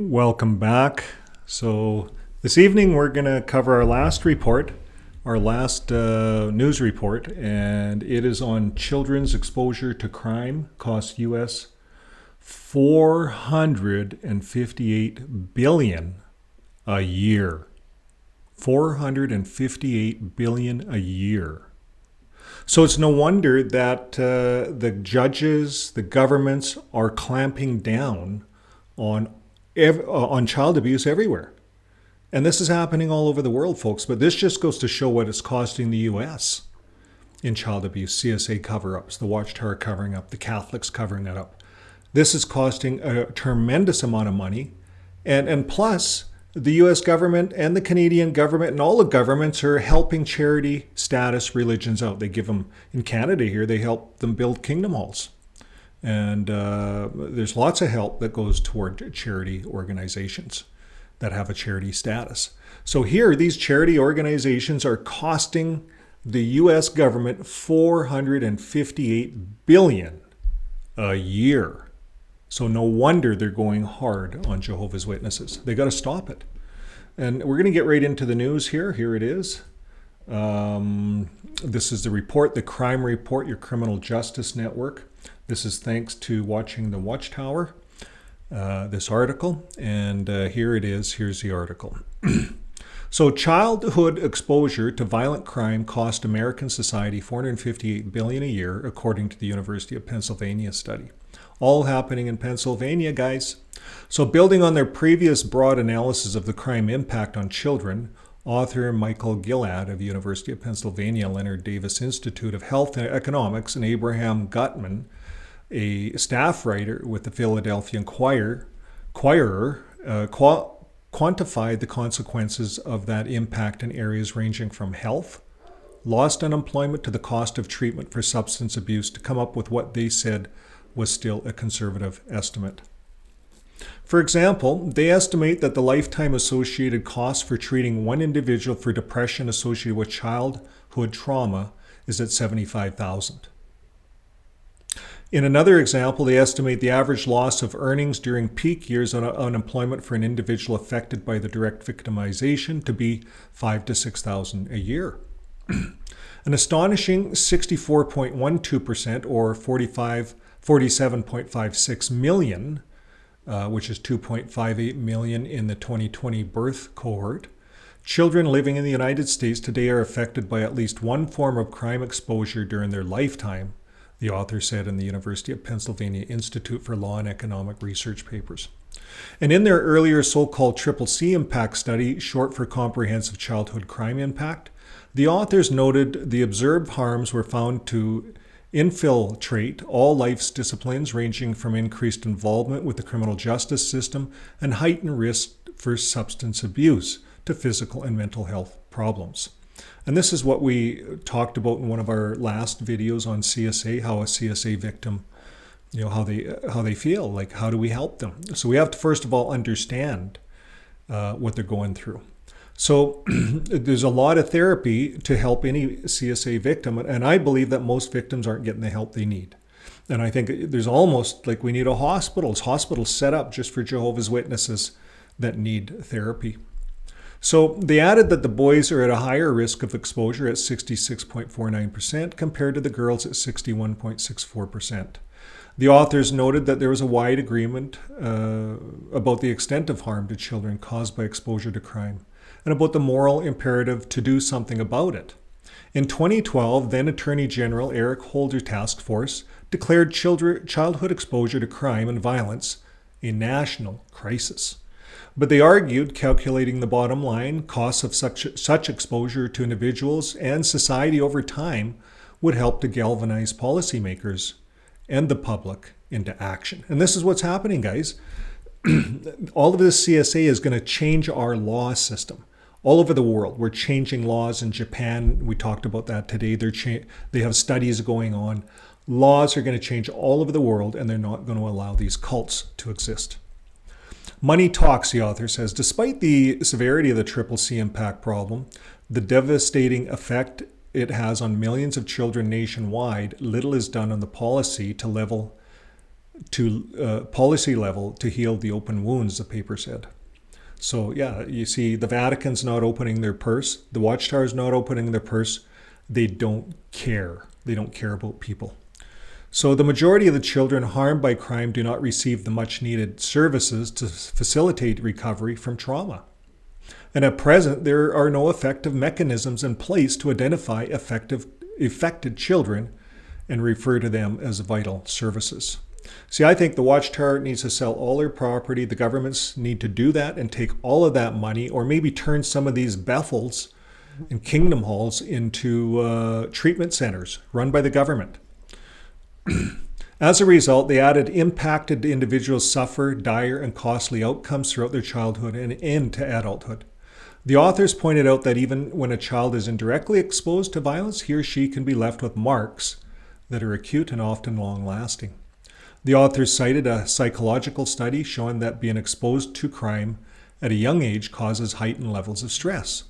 Welcome back. So this evening we're going to cover our last report, our last news report, and it is on children's exposure to crime costs US $458 billion a year. $458 billion a year. So it's no wonder that the judges, the governments are clamping down on child abuse everywhere. And this is happening all over the world, folks. But this just goes to show what it's costing the U.S. in child abuse. CSA cover-ups, the Watchtower covering up, the Catholics covering it up. This is costing a tremendous amount of money. And plus, the U.S. government and the Canadian government and all the governments are helping charity status religions out. They give them, in Canada here, they help them build kingdom halls. And there's lots of help that goes toward charity organizations that have a charity status. So here, these charity organizations are costing the U.S. government $458 billion a year. So no wonder they're going hard on Jehovah's Witnesses. They got to stop it. And we're going to get right into the news here. Here it is. This is the report, the crime report, your criminal justice network. This is thanks to watching the Watchtower, this article. And here it is. Here's the article. So childhood exposure to violent crime cost American society $458 billion a year, according to the University of Pennsylvania study. All happening in Pennsylvania, guys. So building on their previous broad analysis of the crime impact on children, author Michael Gillard of the University of Pennsylvania Leonard Davis Institute of Health and Economics and Abraham Gutman, a staff writer with the Philadelphia Inquirer, quantified the consequences of that impact in areas ranging from health, lost unemployment, to the cost of treatment for substance abuse to come up with what they said was still a conservative estimate. For example, they estimate that the lifetime associated cost for treating one individual for depression associated with childhood trauma is at $75,000. In another example, they estimate the average loss of earnings during peak years on unemployment for an individual affected by the direct victimization to be $5,000 to $6,000 a year. An astonishing 64.12%, or 47.56 million, which is 2.58 million in the 2020 birth cohort. Children living in the United States today are affected by at least one form of crime exposure during their lifetime, the author said in the University of Pennsylvania Institute for Law and Economic Research papers. And in their earlier so-called CCC impact study, short for Comprehensive Childhood Crime Impact, the authors noted the observed harms were found to infiltrate all life's disciplines, ranging from increased involvement with the criminal justice system and heightened risk for substance abuse to physical and mental health problems. And this is what we talked about in one of our last videos on CSA, how a CSA victim, how they feel, like how do we help them? So we have to first of all understand what they're going through. So there's a lot of therapy to help any CSA victim, and I believe that most victims aren't getting the help they need. And I think there's almost like we need hospitals set up just for Jehovah's Witnesses that need therapy. So they added that the boys are at a higher risk of exposure at 66.49% compared to the girls at 61.64%. The authors noted that there was a wide agreement about the extent of harm to children caused by exposure to crime, and about the moral imperative to do something about it. In 2012, then Attorney General Eric Holder Task Force declared childhood exposure to crime and violence a national crisis. But they argued calculating the bottom line, costs of such exposure to individuals and society over time, would help to galvanize policymakers and the public into action. And this is what's happening, guys. All of this CSA is going to change our law system. All over the world, we're changing laws. In Japan, we talked about that today. They have studies going on. Laws are going to change all over the world, and they're not going to allow these cults to exist. Money talks, the author says. Despite the severity of the CCC impact problem, the devastating effect it has on millions of children nationwide, little is done on the policy to level to policy level to heal the open wounds, the paper said. So yeah, you see the Vatican's not opening their purse. The Watchtower's not opening their purse. They don't care. They don't care about people. So the majority of the children harmed by crime do not receive the much needed services to facilitate recovery from trauma. And at present, there are no effective mechanisms in place to identify affected children and refer to them as vital services. See, I think the Watchtower needs to sell all their property. The governments need to do that and take all of that money, or maybe turn some of these Bethels and Kingdom Halls into treatment centers run by the government. As a result, the added impacted individuals suffer dire and costly outcomes throughout their childhood and into adulthood. The authors pointed out that even when a child is indirectly exposed to violence, he or she can be left with marks that are acute and often long-lasting. The authors cited a psychological study showing that being exposed to crime at a young age causes heightened levels of stress.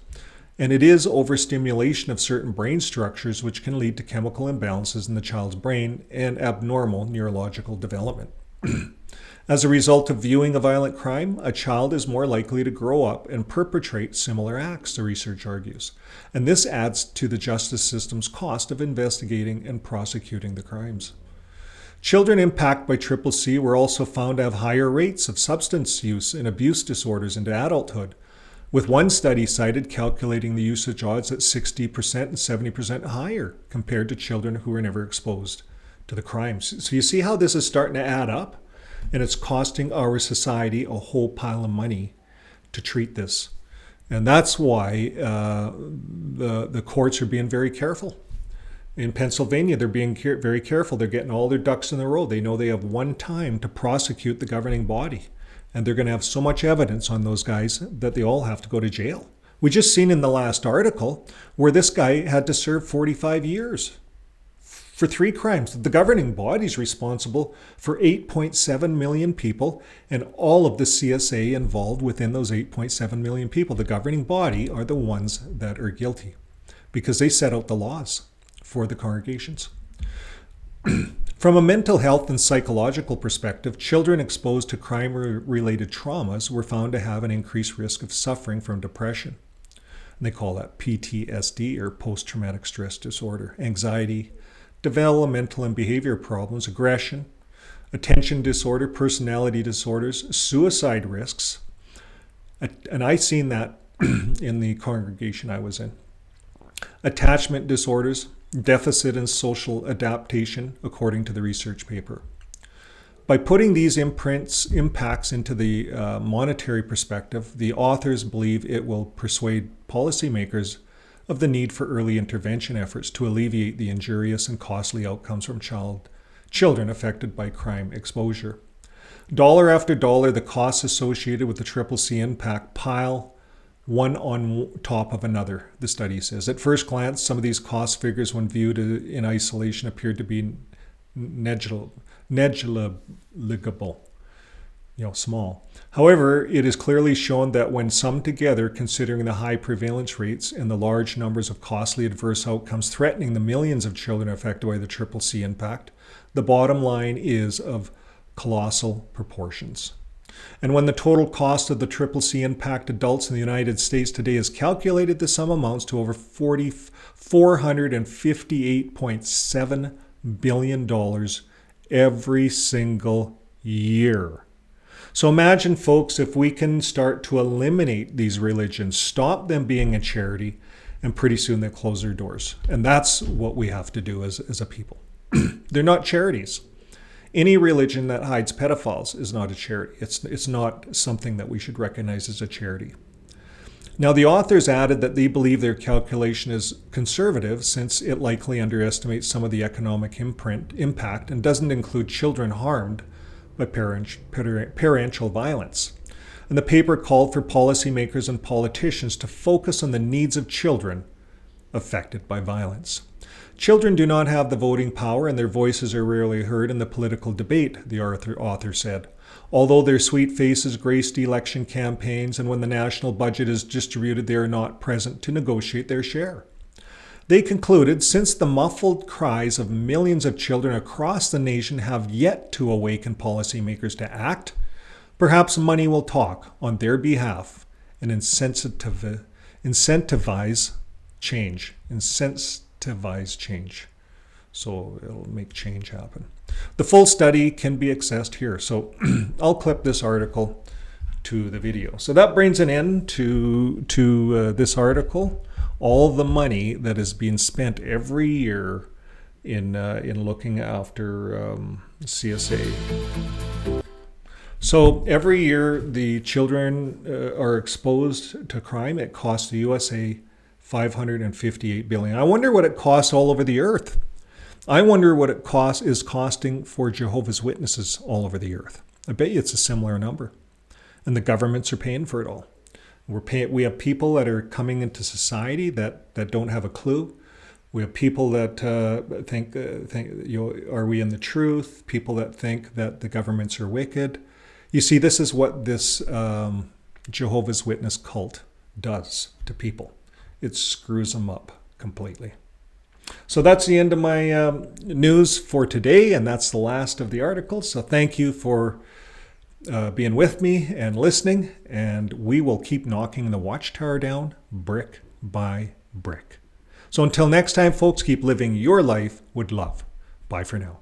And it is overstimulation of certain brain structures which can lead to chemical imbalances in the child's brain and abnormal neurological development. As a result of viewing a violent crime, a child is more likely to grow up and perpetrate similar acts, the research argues. And this adds to the justice system's cost of investigating and prosecuting the crimes. Children impacted by CCC were also found to have higher rates of substance use and abuse disorders into adulthood, with one study cited calculating the usage odds at 60% and 70% higher compared to children who were never exposed to the crimes. So you see how this is starting to add up, and it's costing our society a whole pile of money to treat this. And that's why the courts are being very careful. In Pennsylvania, they're being very careful. They're getting all their ducks in a row. They know they have one time to prosecute the governing body. And they're going to have so much evidence on those guys that they all have to go to jail. We just seen in the last article where this guy had to serve 45 years for 3 crimes. The governing body is responsible for 8.7 million people and all of the CSA involved within those 8.7 million people. The governing body are the ones that are guilty because they set out the laws for the congregations. From a mental health and psychological perspective, children exposed to crime-related traumas were found to have an increased risk of suffering from depression. And they call that PTSD, or post-traumatic stress disorder, anxiety, developmental and behavior problems, aggression, attention disorder, personality disorders, suicide risks. And I seen that in the congregation I was in. Attachment disorders, deficit in social adaptation, according to the research paper. By putting these impacts into the monetary perspective, the authors believe it will persuade policymakers of the need for early intervention efforts to alleviate the injurious and costly outcomes from children affected by crime exposure. Dollar after dollar, the costs associated with the CCC impact pile one on top of another, the study says. At first glance, some of these cost figures, when viewed in isolation, appeared to be negligible, small. However, it is clearly shown that when summed together, considering the high prevalence rates and the large numbers of costly adverse outcomes threatening the millions of children affected by the CCC impact, the bottom line is of colossal proportions. And when the total cost of the CCC impact adults in the United States today is calculated, the sum amounts to over $458.7 billion every single year. So imagine, folks, if we can start to eliminate these religions, stop them being a charity, and pretty soon they'll close their doors. And that's what we have to do as a people. They're not charities. Any religion that hides pedophiles is not a charity. It's not something that we should recognize as a charity. Now, the authors added that they believe their calculation is conservative since it likely underestimates some of the economic impact and doesn't include children harmed by parental violence. And the paper called for policymakers and politicians to focus on the needs of children affected by violence. Children do not have the voting power and their voices are rarely heard in the political debate, the author said. Although their sweet faces graced election campaigns and when the national budget is distributed, they are not present to negotiate their share. They concluded, since the muffled cries of millions of children across the nation have yet to awaken policymakers to act, perhaps money will talk on their behalf and incentivize change. Incentivize change. So it'll make change happen. The full study can be accessed here. So I'll clip this article to the video. So that brings an end to this article. All the money that is being spent every year in looking after CSA. So every year the children are exposed to crime. It costs the USA $558 billion. I wonder what it costs all over the earth. I wonder what it is costing for Jehovah's Witnesses all over the earth. I bet you it's a similar number. And the governments are paying for it all. We have people that are coming into society that don't have a clue. We have people that think are we in the truth? People that think that the governments are wicked. You see, this is what this Jehovah's Witness cult does to people. It screws them up completely. So that's the end of my news for today, and that's the last of the article. So thank you for being with me and listening, and we will keep knocking the watchtower down brick by brick. So until next time, folks, keep living your life with love. Bye for now.